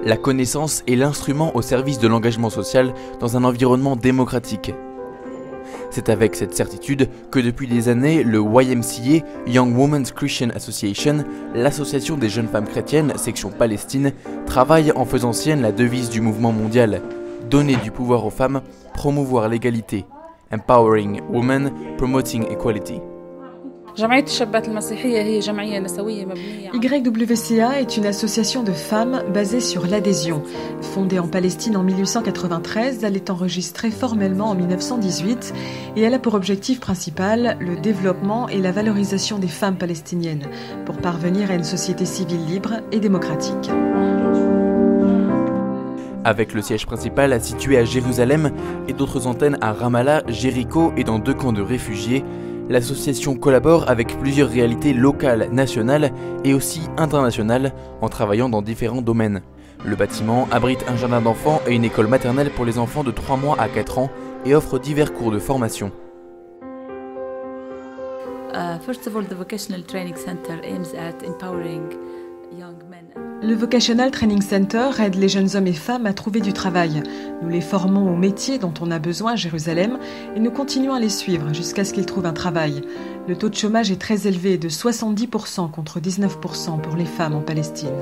La connaissance est l'instrument au service de l'engagement social dans un environnement démocratique. C'est avec cette certitude que depuis des années, le YMCA, Young Women's Christian Association, l'association des jeunes femmes chrétiennes, section Palestine, travaille en faisant sienne la devise du mouvement mondial « Donner du pouvoir aux femmes, promouvoir l'égalité ». Empowering Women, Promoting Equality. YWCA est une association de femmes basée sur l'adhésion. Fondée en Palestine en 1893, elle est enregistrée formellement en 1918 et elle a pour objectif principal le développement et la valorisation des femmes palestiniennes pour parvenir à une société civile libre et démocratique. Avec le siège principal situé à Jérusalem et d'autres antennes à Ramallah, Jéricho et dans 2 camps de réfugiés, l'association collabore avec plusieurs réalités locales, nationales et aussi internationales en travaillant dans différents domaines. Le bâtiment abrite un jardin d'enfants et une école maternelle pour les enfants de 3 mois à 4 ans et offre divers cours de formation. First of all, the Vocational Training Center aims at empowering young men. Le Vocational Training Center aide les jeunes hommes et femmes à trouver du travail. Nous les formons aux métiers dont on a besoin à Jérusalem et nous continuons à les suivre jusqu'à ce qu'ils trouvent un travail. Le taux de chômage est très élevé, de 70% contre 19% pour les femmes en Palestine.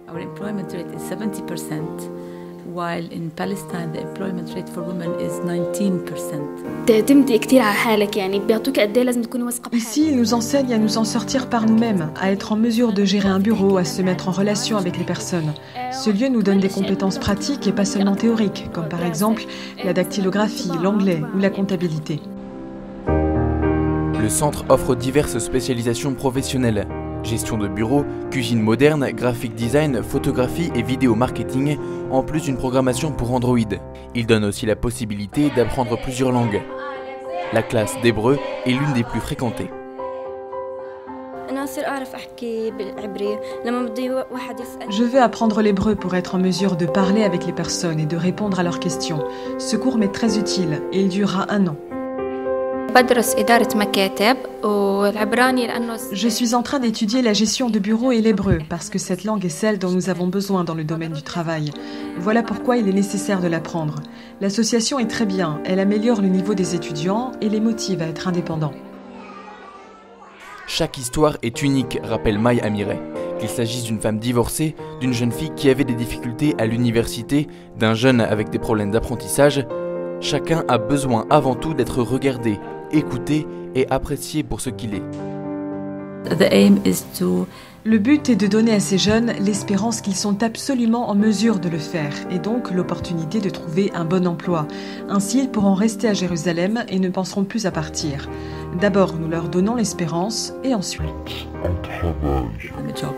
Our employment rate is 70%, while in Palestine the employment rate for women is 19%. Ici, ils nous enseignent à nous en sortir par nous-mêmes, à être en mesure de gérer un bureau, à se mettre en relation avec les personnes. Ce lieu nous donne des compétences pratiques et pas seulement théoriques, comme par exemple la dactylographie, l'anglais ou la comptabilité. Le centre offre diverses spécialisations professionnelles. Gestion de bureau, cuisine moderne, graphic design, photographie et vidéo marketing, en plus d'une programmation pour Android. Il donne aussi la possibilité d'apprendre plusieurs langues. La classe d'hébreu est l'une des plus fréquentées. Je veux apprendre l'hébreu pour être en mesure de parler avec les personnes et de répondre à leurs questions. Ce cours m'est très utile et il durera 1 an. Je suis en train d'étudier la gestion de bureau et l'hébreu parce que cette langue est celle dont nous avons besoin dans le domaine du travail. Voilà pourquoi il est nécessaire de l'apprendre. L'association est très bien, elle améliore le niveau des étudiants et les motive à être indépendants. Chaque histoire est unique, rappelle Maï Amiret. Qu'il s'agisse d'une femme divorcée, d'une jeune fille qui avait des difficultés à l'université, d'un jeune avec des problèmes d'apprentissage, chacun a besoin avant tout d'être regardé, écouté et apprécié pour ce qu'il est. Le but est de donner à ces jeunes l'espérance qu'ils sont absolument en mesure de le faire et donc l'opportunité de trouver un bon emploi. Ainsi, ils pourront rester à Jérusalem et ne penseront plus à partir. D'abord, nous leur donnons l'espérance et ensuite... Un job.